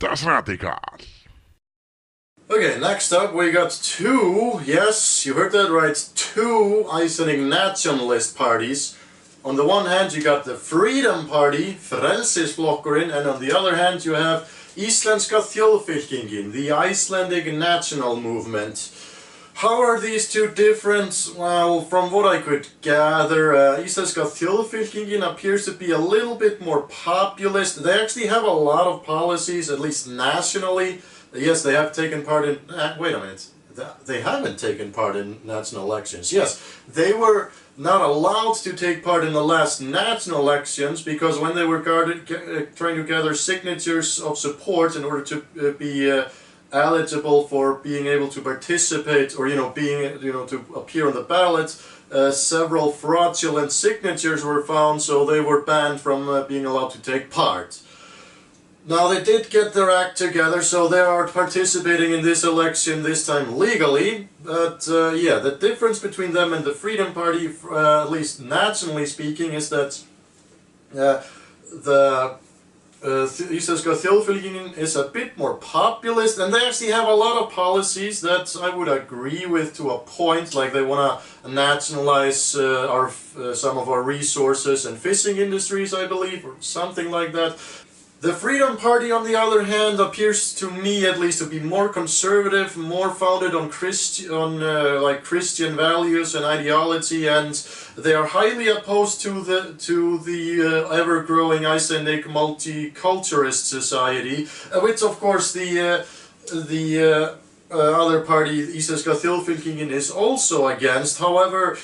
Das Radikal. Okay, next up we got two, yes, you heard that right, two Icelandic nationalist parties. On the one hand you got the Freedom Party, Frelsisflokkurinn, and on the other hand you have Íslenska Þjóðfylkingin, the Icelandic national movement. How are these two different? Well, from what I could gather, Íslenska Þjóðfylkingin appears to be a little bit more populist. They actually have a lot of policies, at least nationally. Yes, they have taken part in... wait a minute. They haven't taken part in national elections. Yes, they were not allowed to take part in the last national elections because when they were trying to gather signatures of support in order to be eligible for being able to participate or to appear on the ballot, several fraudulent signatures were found, so they were banned from being allowed to take part. Now they did get their act together, so they are participating in this election, this time legally, but yeah, the difference between them and the Freedom Party, at least nationally speaking, is that the Íslenska Þjóðfylkingin is a bit more populist, and they actually have a lot of policies that I would agree with to a point, like they want to nationalize some of our resources and fishing industries, I believe, or something like that. The Freedom Party, on the other hand, appears to me, at least, to be more conservative, more founded on Christian values and ideology, and they are highly opposed to the ever-growing Icelandic multiculturalist society, which, of course, the other party, Íslenska Þjóðfylkingin, is also against. However,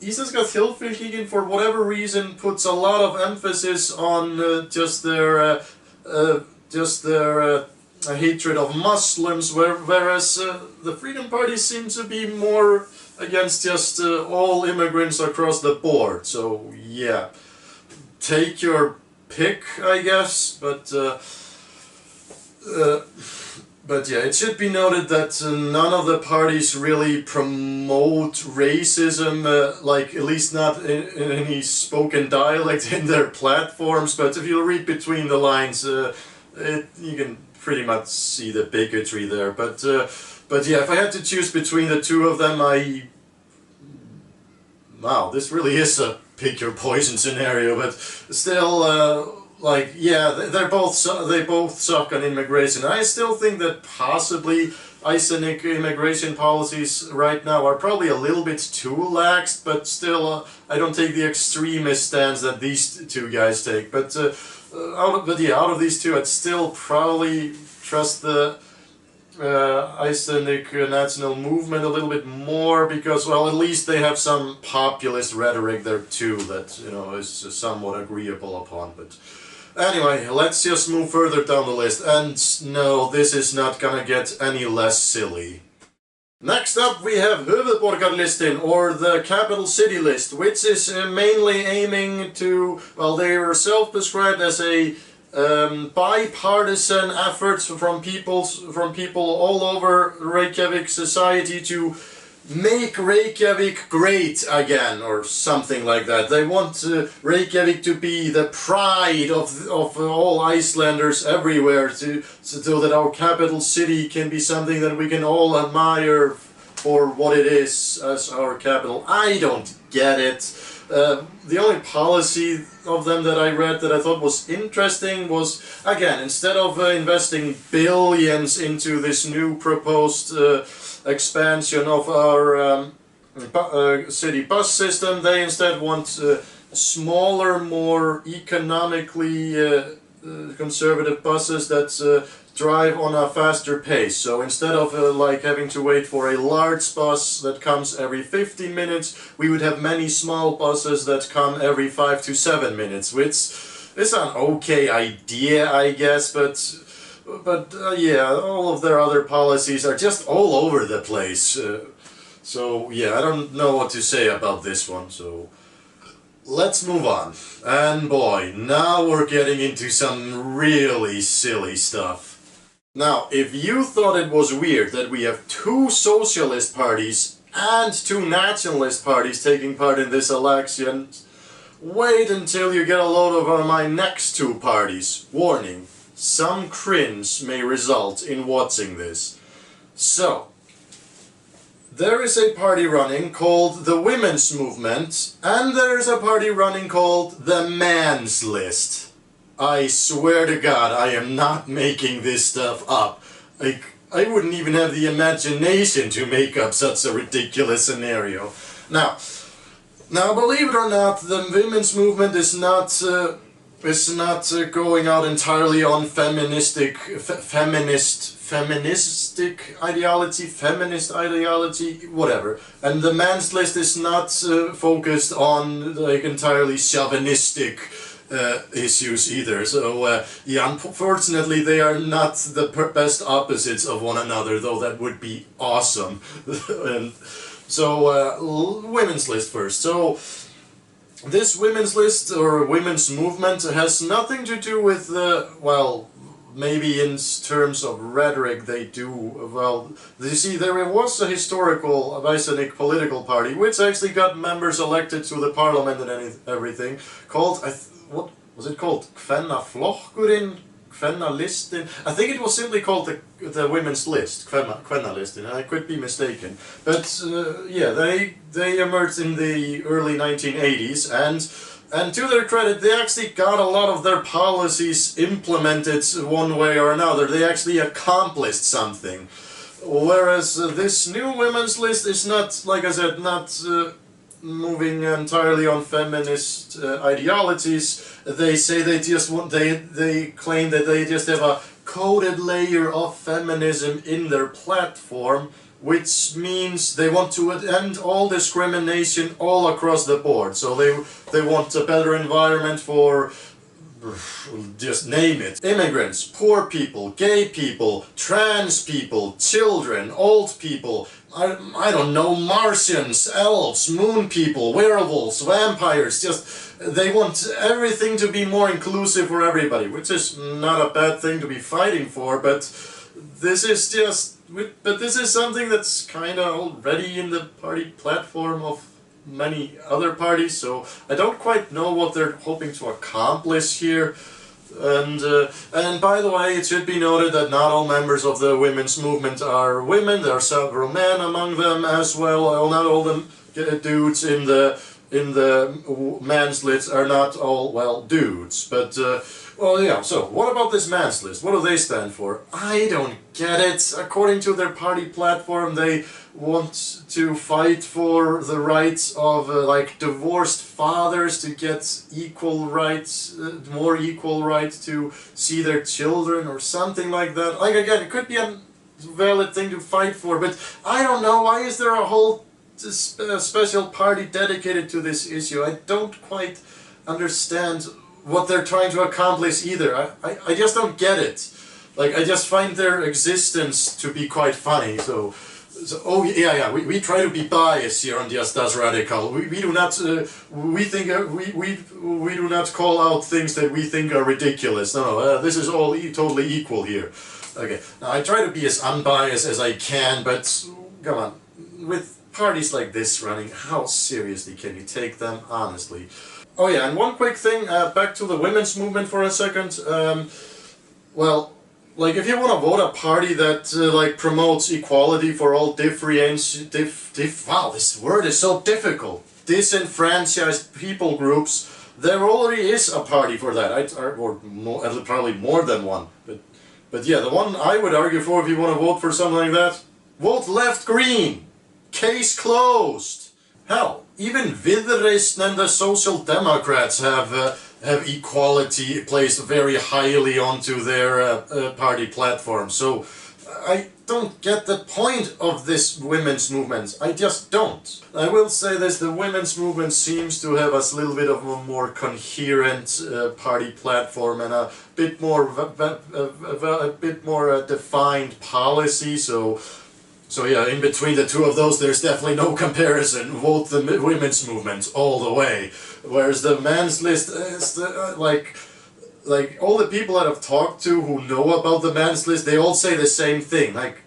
Íslenska Þjóðfylkingin, for whatever reason, puts a lot of emphasis on just their hatred of Muslims, whereas the Freedom Party seems to be more against just all immigrants across the board. So yeah, take your pick, I guess, but yeah, it should be noted that none of the parties really promote racism, like at least not in any spoken dialect in their platforms, but if you read between the lines, you can pretty much see the bigotry there. But yeah, if I had to choose between the two of them, wow, this really is a pick your poison scenario, but still... like, yeah, they both suck on immigration. I still think that possibly Icelandic immigration policies right now are probably a little bit too lax, but still, I don't take the extremist stance that these two guys take. But out of these two, I'd still probably trust the Icelandic national movement a little bit more because, well, at least they have some populist rhetoric there too that is somewhat agreeable upon. But anyway, let's just move further down the list, and no, this is not gonna get any less silly. Next up we have Höfuðborgarlistinn, or the capital city list, which is mainly aiming to, well, they are self-described as a bipartisan effort from people all over Reykjavík society to make Reykjavík great again, or something like that. They want Reykjavík to be the pride of all Icelanders everywhere, so that our capital city can be something that we can all admire for what it is as our capital. I don't get it. The only policy of them that I read that I thought was interesting was, again, instead of investing billions into this new proposed expansion of our city bus system, they instead want smaller, more economically conservative buses that drive on a faster pace. So instead of like having to wait for a large bus that comes every 15 minutes, we would have many small buses that come every 5 to 7 minutes, which is an okay idea, I guess, but yeah, all of their other policies are just all over the place. So yeah, I don't know what to say about this one, so let's move on. And boy, now we're getting into some really silly stuff. Now, if you thought it was weird that we have two socialist parties and two nationalist parties taking part in this election, wait until you get a load of my next two parties. Warning, some cringe may result in watching this. So, there is a party running called the Women's Movement, and there is a party running called the Man's List. I swear to God, I am not making this stuff up. I wouldn't even have the imagination to make up such a ridiculous scenario. Now, believe it or not, the Women's Movement is not going out entirely on feminist ideology, whatever. And the Man's List is not focused on like entirely chauvinistic issues either. So yeah, unfortunately they are not the best opposites of one another, though that would be awesome. And so Women's List first. So this Women's List or Women's Movement has nothing to do with well, maybe in terms of rhetoric they do. Well, you see, there was a historical Icelandic political party which actually got members elected to the parliament and everything, called, what was it called? Kvennahreyfingin? Kvennahreyfingin? I think it was simply called the Women's List, Kvennahreyfingin, I could be mistaken. But yeah, they emerged in the early 1980s, and to their credit, they actually got a lot of their policies implemented one way or another. They actually accomplished something. Whereas this new Women's List is not, like I said, not moving entirely on feminist ideologies. They say they claim that they just have a coded layer of feminism in their platform, which means they want to end all discrimination all across the board. So they want a better environment for, just name it, immigrants, poor people, gay people, trans people, children, old people, I don't know, Martians, elves, moon people, werewolves, vampires, just they want everything to be more inclusive for everybody, which is not a bad thing to be fighting for, but this is something that's kind of already in the party platform of many other parties, so I don't quite know what they're hoping to accomplish here. And by the way, it should be noted that not all members of the Women's Movement are women. There are several men among them as well. Not all the dudes in the Man's List are not all, well, dudes. But well, yeah. So what about this Man's List? What do they stand for? I don't get it. According to their party platform, they want to fight for the rights of like divorced fathers to get equal rights, more equal rights to see their children or something like that. Like again, it could be a valid thing to fight for, but I don't know, why is there a whole special party dedicated to this issue? I don't quite understand what they're trying to accomplish either. I just don't get it. Like, I just find their existence to be quite funny. So oh yeah, we try to be biased here on Just As Radical. We do not we do not call out things that we think are ridiculous. No, this is all totally equal here. Okay, now I try to be as unbiased as I can, but come on, with parties like this running, how seriously can you take them, honestly? Oh yeah, and one quick thing, back to the Women's Movement for a second. Well, like, if you want to vote a party that like promotes equality for all wow, this word is so difficult. Disenfranchised people groups, there already is a party for that, or more, probably more than one. But yeah, the one I would argue for, if you want to vote for something like that, vote Left Green. Case closed. Hell, even Viðreisn and the Social Democrats have equality placed very highly onto their party platform. So I don't get the point of this women's movement. I just don't. I will say this, the women's movement seems to have a little bit of a more coherent party platform and a bit more defined policy. So yeah, in between the two of those, there's definitely no comparison. Vote the women's movement all the way. Whereas the Man's List is like all the people that I've talked to who know about the Man's List, they all say the same thing. Like,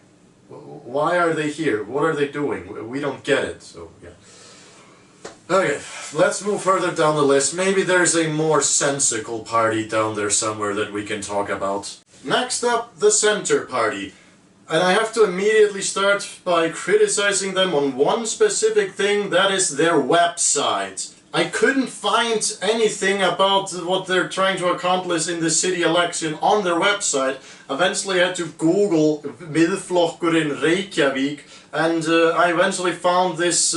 why are they here? What are they doing? We don't get it. So yeah. Okay, let's move further down the list. Maybe there's a more sensical party down there somewhere that we can talk about. Next up, the Center Party. And I have to immediately start by criticizing them on one specific thing, that is their website. I couldn't find anything about what they're trying to accomplish in the city election on their website. Eventually I had to Google Miðflokkurinn Reykjavík, and I eventually found this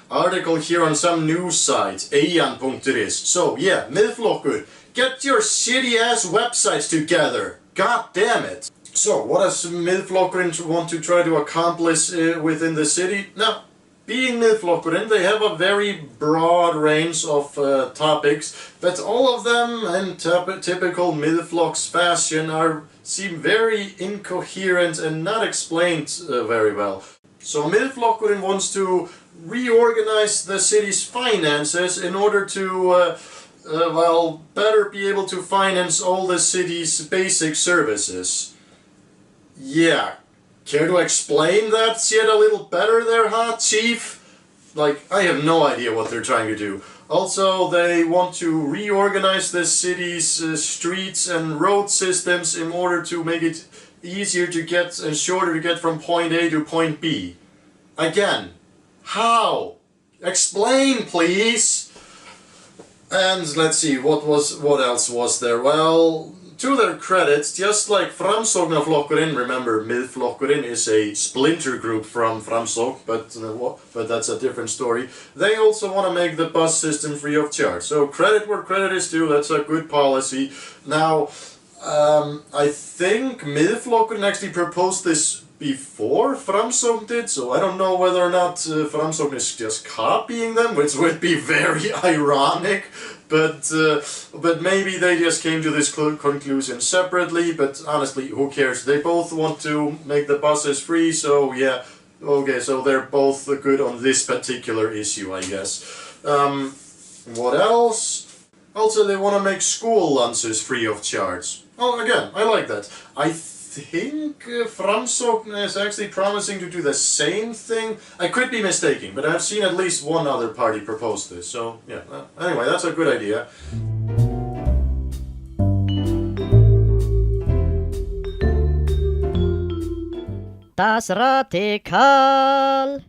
article here on some news site, eian.is. So yeah, Miðflokkur, get your shitty ass websites together. God damn it. So what does Miðflokkurinn want to try to accomplish within the city? Now, being Miðflokkurinn, they have a very broad range of topics, but all of them, in typical Miðflokks fashion, seem very incoherent and not explained very well. So Miðflokkurinn wants to reorganize the city's finances in order to, better be able to finance all the city's basic services. Yeah. Care to explain that yet a little better there, huh, Chief? Like, I have no idea what they're trying to do. Also, they want to reorganize the city's streets and road systems in order to make it easier to get and shorter to get from point A to point B. Again, how? Explain, please! And let's see, what else was there? Well, to their credit, just like Framsóknarflokkurinn, remember Miðflokkurinn is a splinter group from Framsókn, but that's a different story. They also want to make the bus system free of charge. So credit where credit is due, that's a good policy. Now, I think Miðflokkurinn actually proposed this before Framsókn did, so I don't know whether or not Framsókn is just copying them, which would be very ironic. But maybe they just came to this conclusion separately, but honestly, who cares? They both want to make the buses free, so yeah, okay, so they're both good on this particular issue, I guess. What else? Also, they want to make school lunches free of charge. Oh, again, I like that. I think Framsókn is actually promising to do the same thing. I could be mistaken, but I've seen at least one other party propose this, so yeah. Anyway, that's a good idea. Das Radikal.